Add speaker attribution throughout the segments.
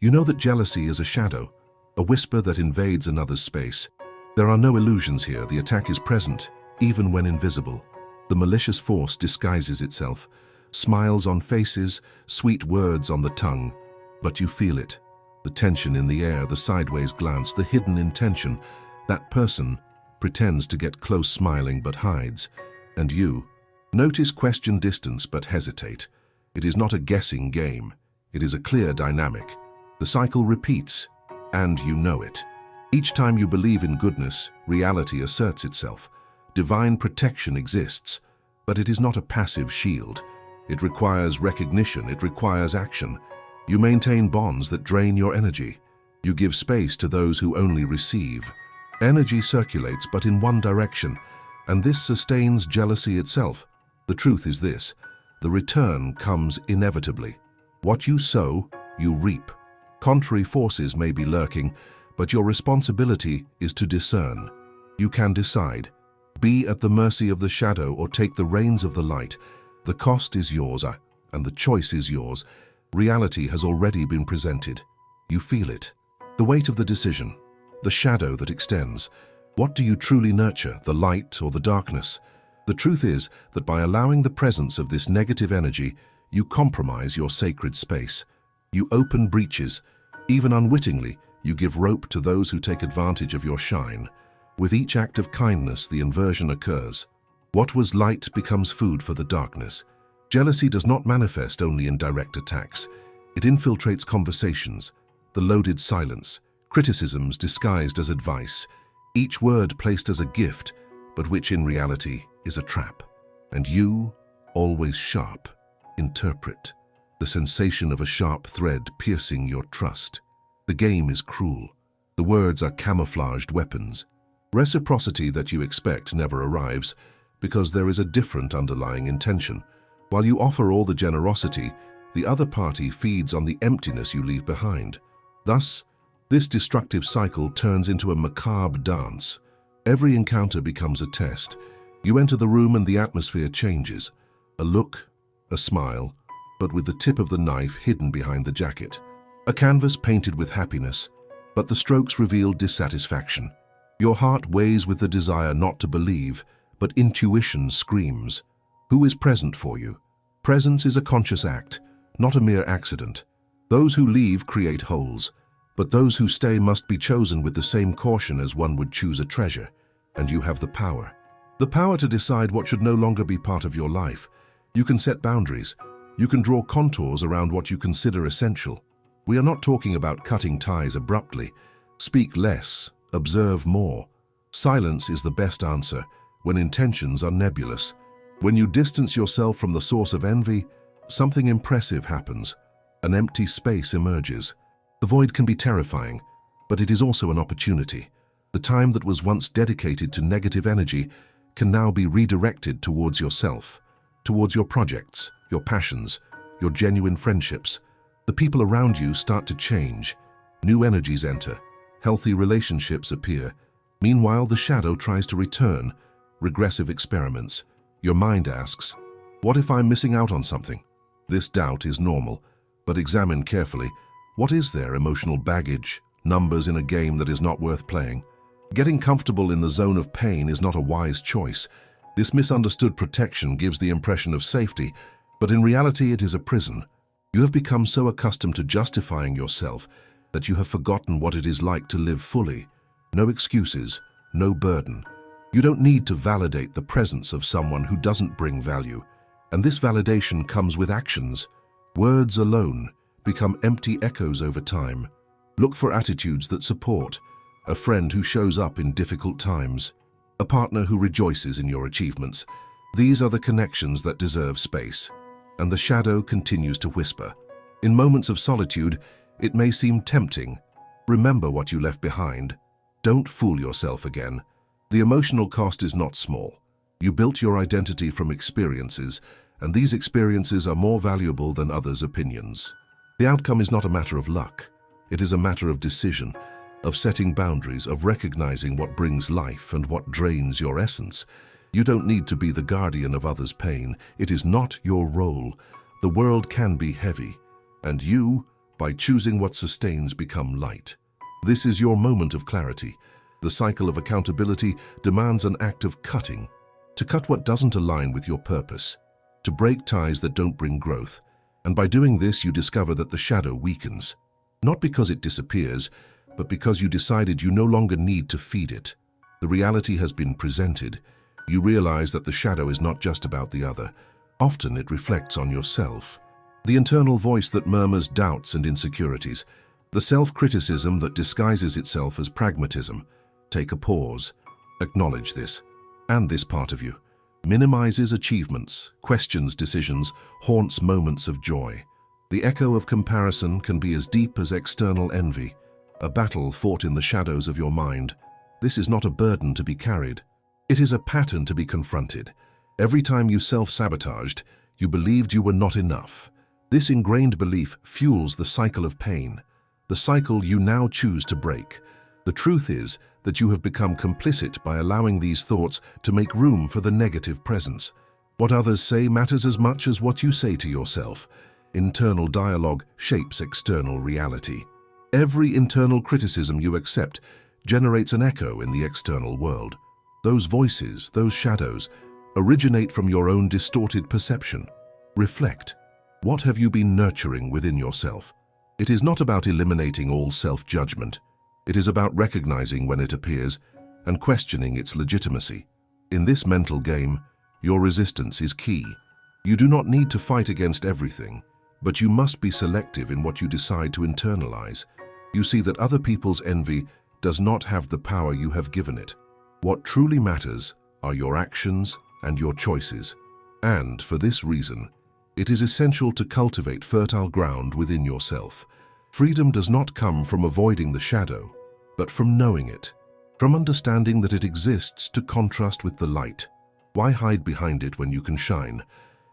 Speaker 1: You know that jealousy is a shadow, a whisper that invades another's space. There are no illusions here. The attack is present, even when invisible. The malicious force disguises itself, smiles on faces, sweet words on the tongue. But you feel it. The tension in the air, the sideways glance, the hidden intention. That person pretends to get close, smiling, but hides. And you notice, question, distance, but hesitate. It is not a guessing game. It is a clear dynamic. The cycle repeats, and you know it. Each time you believe in goodness, reality asserts itself. Divine protection exists, but it is not a passive shield. It requires recognition, it requires action. You maintain bonds that drain your energy. You give space to those who only receive. Energy circulates but in one direction, and this sustains jealousy itself. The truth is this: the return comes inevitably. What you sow, you reap. Contrary forces may be lurking, but your responsibility is to discern. You can decide. Be at the mercy of the shadow or take the reins of the light. The cost is yours, and the choice is yours. Reality has already been presented. You feel it. The weight of the decision, the shadow that extends. What do you truly nurture, the light or the darkness? The truth is that by allowing the presence of this negative energy, you compromise your sacred space. You open breaches. Even unwittingly, you give rope to those who take advantage of your shine. With each act of kindness, the inversion occurs. What was light becomes food for the darkness. Jealousy does not manifest only in direct attacks. It infiltrates conversations, the loaded silence, criticisms disguised as advice, each word placed as a gift, but which in reality is a trap. And you, always sharp, interpret. The sensation of a sharp thread piercing your trust. The game is cruel. The words are camouflaged weapons. Reciprocity that you expect never arrives because there is a different underlying intention. While you offer all the generosity, the other party feeds on the emptiness you leave behind. Thus, this destructive cycle turns into a macabre dance. Every encounter becomes a test. You enter the room and the atmosphere changes. A look, a smile, but with the tip of the knife hidden behind the jacket. A canvas painted with happiness, but the strokes reveal dissatisfaction. Your heart weighs with the desire not to believe, but intuition screams. Who is present for you? Presence is a conscious act, not a mere accident. Those who leave create holes, but those who stay must be chosen with the same caution as one would choose a treasure, and you have the power. The power to decide what should no longer be part of your life. You can set boundaries. You can draw contours around what you consider essential. We are not talking about cutting ties abruptly. Speak less, observe more. Silence is the best answer when intentions are nebulous. When you distance yourself from the source of envy, something impressive happens. An empty space emerges. The void can be terrifying, but it is also an opportunity. The time that was once dedicated to negative energy can now be redirected towards yourself, towards your projects, your passions, your genuine friendships. The people around you start to change. New energies enter. Healthy relationships appear. Meanwhile, the shadow tries to return. Regressive experiments. Your mind asks, what if I'm missing out on something? This doubt is normal, but examine carefully. What is their emotional baggage? Numbers in a game that is not worth playing. Getting comfortable in the zone of pain is not a wise choice. This misunderstood protection gives the impression of safety, but in reality it is a prison. You have become so accustomed to justifying yourself that you have forgotten what it is like to live fully. No excuses, no burden. You don't need to validate the presence of someone who doesn't bring value. And this validation comes with actions. Words alone become empty echoes over time. Look for attitudes that support. A friend who shows up in difficult times. A partner who rejoices in your achievements. These are the connections that deserve space. And the shadow continues to whisper. In moments of solitude, it may seem tempting. Remember what you left behind. Don't fool yourself again. The emotional cost is not small. You built your identity from experiences, and these experiences are more valuable than others' opinions. The outcome is not a matter of luck. It is a matter of decision, of setting boundaries, of recognizing what brings life and what drains your essence. You don't need to be the guardian of others' pain. It is not your role. The world can be heavy, and you by choosing what sustains become light. This is your moment of clarity. The cycle of accountability demands an act of cutting, to cut what doesn't align with your purpose, to break ties that don't bring growth. And by doing this, you discover that the shadow weakens, not because it disappears, but because you decided you no longer need to feed it. The reality has been presented. You realize that the shadow is not just about the other. Often it reflects on yourself. The internal voice that murmurs doubts and insecurities. The self-criticism that disguises itself as pragmatism. Take a pause. Acknowledge this. And this part of you minimizes achievements, questions decisions, haunts moments of joy. The echo of comparison can be as deep as external envy, a battle fought in the shadows of your mind. This is not a burden to be carried. It is a pattern to be confronted. Every time you self-sabotaged, you believed you were not enough. This ingrained belief fuels the cycle of pain, the cycle you now choose to break. The truth is that you have become complicit by allowing these thoughts to make room for the negative presence. What others say matters as much as what you say to yourself. Internal dialogue shapes external reality. Every internal criticism you accept generates an echo in the external world. Those voices, those shadows, originate from your own distorted perception. Reflect. What have you been nurturing within yourself? It is not about eliminating all self-judgment. It is about recognizing when it appears and questioning its legitimacy. In this mental game, your resistance is key. You do not need to fight against everything, but you must be selective in what you decide to internalize. You see that other people's envy does not have the power you have given it. What truly matters are your actions and your choices. And for this reason, it is essential to cultivate fertile ground within yourself. Freedom does not come from avoiding the shadow, but from knowing it, from understanding that it exists to contrast with the light. Why hide behind it when you can shine?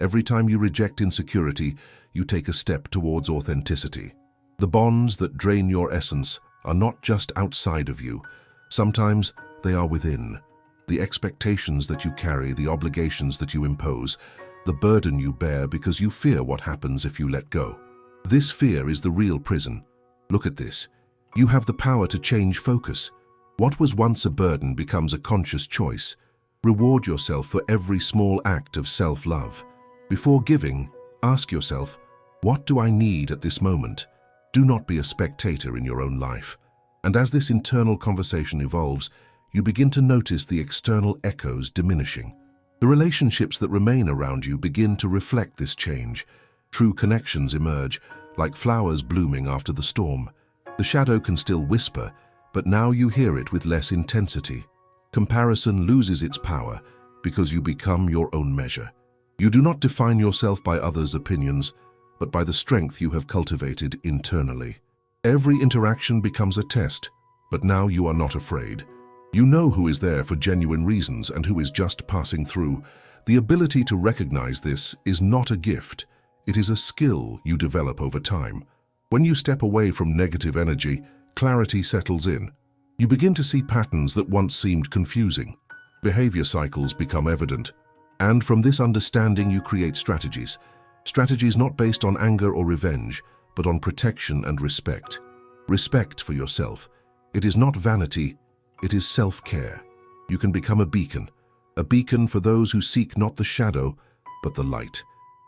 Speaker 1: Every time you reject insecurity, you take a step towards authenticity. The bonds that drain your essence are not just outside of you. Sometimes they are within. The expectations that you carry, the obligations that you impose, the burden you bear because you fear what happens if you let go. This fear is the real prison. Look at this. You have the power to change focus. What was once a burden becomes a conscious choice. Reward yourself for every small act of self-love. Before giving, ask yourself, what do I need at this moment? Do not be a spectator in your own life. And as this internal conversation evolves, you begin to notice the external echoes diminishing. The relationships that remain around you begin to reflect this change. True connections emerge, like flowers blooming after the storm. The shadow can still whisper, but now you hear it with less intensity. Comparison loses its power because you become your own measure. You do not define yourself by others' opinions, but by the strength you have cultivated internally. Every interaction becomes a test, but now you are not afraid. You know who is there for genuine reasons and who is just passing through. The ability to recognize this is not a gift. It is a skill you develop over time. When you step away from negative energy, clarity settles in. You begin to see patterns that once seemed confusing. Behavior cycles become evident. And from this understanding you create strategies. Strategies not based on anger or revenge, but on protection and respect. Respect for yourself. It is not vanity, it is self-care. You can become a beacon for those who seek not the shadow, but the light.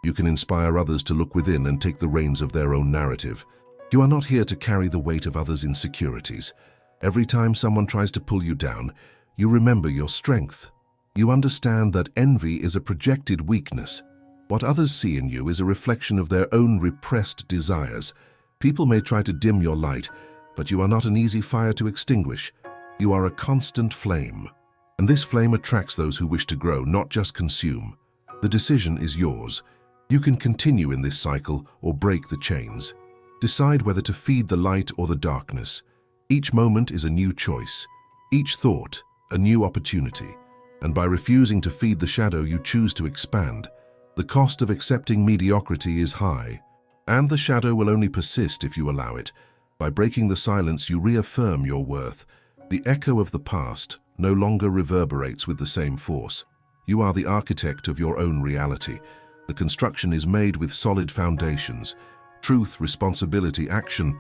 Speaker 1: You can inspire others to look within and take the reins of their own narrative. You are not here to carry the weight of others' insecurities. Every time someone tries to pull you down, you remember your strength. You understand that envy is a projected weakness. What others see in you is a reflection of their own repressed desires. People may try to dim your light, but you are not an easy fire to extinguish. You are a constant flame. And this flame attracts those who wish to grow, not just consume. The decision is yours. You can continue in this cycle or break the chains. Decide whether to feed the light or the darkness. Each moment is a new choice. Each thought, a new opportunity. And by refusing to feed the shadow, you choose to expand. The cost of accepting mediocrity is high, and the shadow will only persist if you allow it. By breaking the silence, you reaffirm your worth. The echo of the past no longer reverberates with the same force. You are the architect of your own reality. The construction is made with solid foundations. truth, responsibility, action,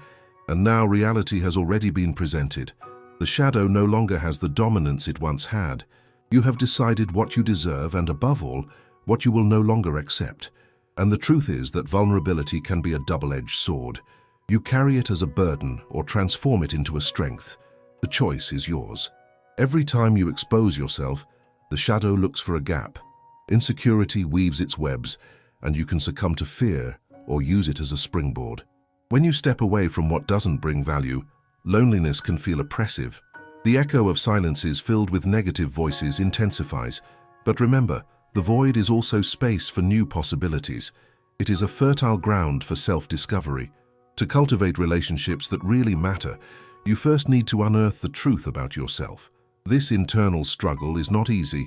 Speaker 1: and now reality has already been presented. The shadow no longer has the dominance it once had. You have decided what you deserve and, above all, what you will no longer accept. And the truth is that vulnerability can be a double-edged sword. You carry it as a burden or transform it into a strength. The choice is yours. Every time you expose yourself, the shadow looks for a gap. Insecurity weaves its webs, and you can succumb to fear or use it as a springboard. When you step away from what doesn't bring value, loneliness can feel oppressive. The echo of silences filled with negative voices intensifies. But remember, the void is also space for new possibilities. It is a fertile ground for self-discovery. To cultivate relationships that really matter, you first need to unearth the truth about yourself. This internal struggle is not easy.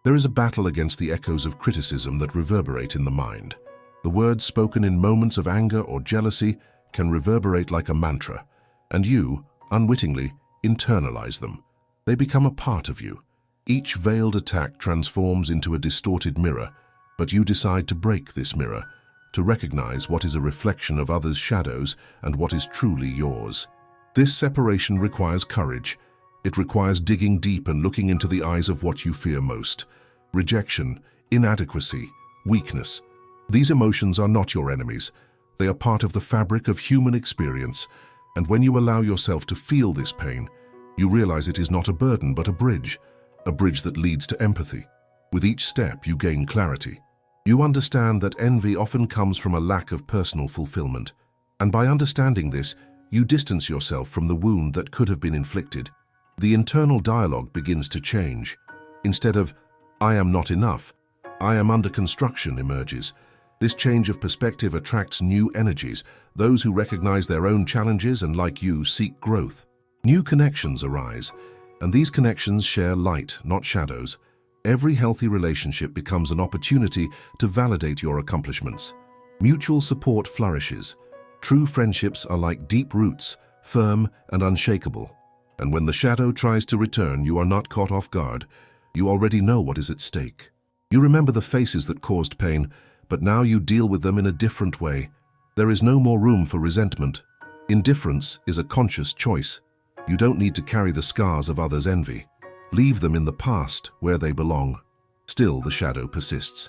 Speaker 1: There is a battle against the echoes of criticism that reverberate in the mind. The words spoken in moments of anger or jealousy can reverberate like a mantra, and you, unwittingly, internalize them. They become a part of you. Each veiled attack transforms into a distorted mirror, but you decide to break this mirror, to recognize what is a reflection of others' shadows and what is truly yours. This separation requires courage. It requires digging deep and looking into the eyes of what you fear most. Rejection, inadequacy, weakness. These emotions are not your enemies. They are part of the fabric of human experience, and when you allow yourself to feel this pain, you realize it is not a burden but a bridge that leads to empathy. With each step, you gain clarity. You understand that envy often comes from a lack of personal fulfillment, and by understanding this, you distance yourself from the wound that could have been inflicted. The internal dialogue begins to change. Instead of, "I am not enough," "I am under construction" emerges. This change of perspective attracts new energies, those who recognize their own challenges and, like you, seek growth. New connections arise, and these connections share light, not shadows. Every healthy relationship becomes an opportunity to validate your accomplishments. Mutual support flourishes. True friendships are like deep roots, firm and unshakable. And when the shadow tries to return, you are not caught off guard. You already know what is at stake. You remember the faces that caused pain, but now you deal with them in a different way. There is no more room for resentment. Indifference is a conscious choice. You don't need to carry the scars of others' envy. Leave them in the past where they belong. Still, the shadow persists.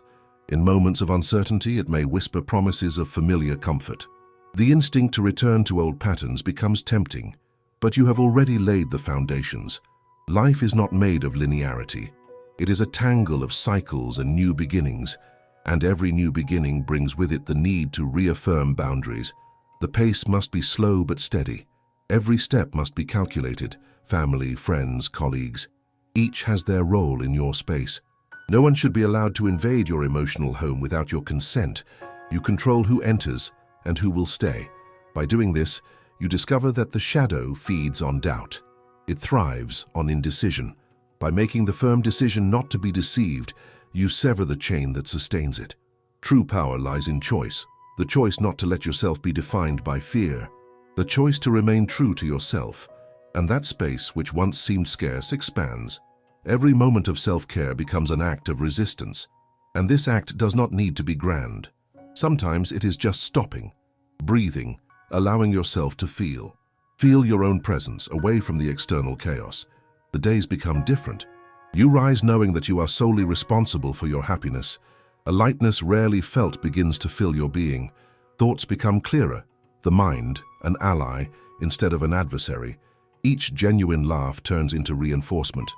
Speaker 1: In moments of uncertainty, it may whisper promises of familiar comfort. The instinct to return to old patterns becomes tempting, but you have already laid the foundations. Life is not made of linearity. It is a tangle of cycles and new beginnings, and every new beginning brings with it the need to reaffirm boundaries. The pace must be slow but steady. Every step must be calculated. Family, friends, colleagues. Each has their role in your space. No one should be allowed to invade your emotional home without your consent. You control who enters and who will stay. By doing this, you discover that the shadow feeds on doubt. It thrives on indecision. By making the firm decision not to be deceived, you sever the chain that sustains it. True power lies in choice. The choice not to let yourself be defined by fear. The choice to remain true to yourself. And that space, which once seemed scarce, expands. Every moment of self-care becomes an act of resistance. And this act does not need to be grand. Sometimes it is just stopping, breathing, allowing yourself to feel. Feel your own presence away from the external chaos. The days become different. You rise knowing that you are solely responsible for your happiness. A lightness rarely felt begins to fill your being. Thoughts become clearer. The mind, an ally instead of an adversary. Each genuine laugh turns into reinforcement.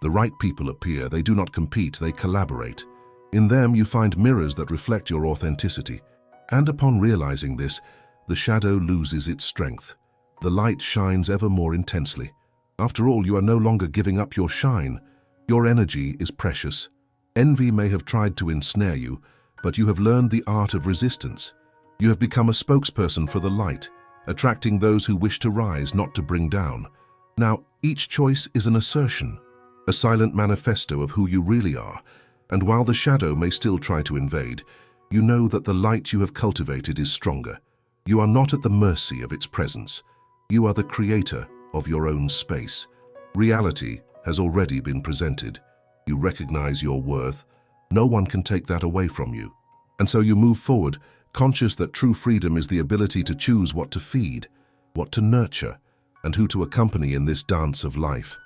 Speaker 1: The right people appear. They do not compete, they collaborate. In them you find mirrors that reflect your authenticity. And upon realizing this, the shadow loses its strength. The light shines ever more intensely. After all, you are no longer giving up your shine. Your energy is precious. Envy may have tried to ensnare you, but you have learned the art of resistance. You have become a spokesperson for the light, attracting those who wish to rise, not to bring down. Now, each choice is an assertion, a silent manifesto of who you really are. And while the shadow may still try to invade, you know that the light you have cultivated is stronger. You are not at the mercy of its presence. You are the creator of your own space. Reality has already been presented. You recognize your worth. No one can take that away from you. And so you move forward, conscious that true freedom is the ability to choose what to feed, what to nurture, and who to accompany in this dance of life.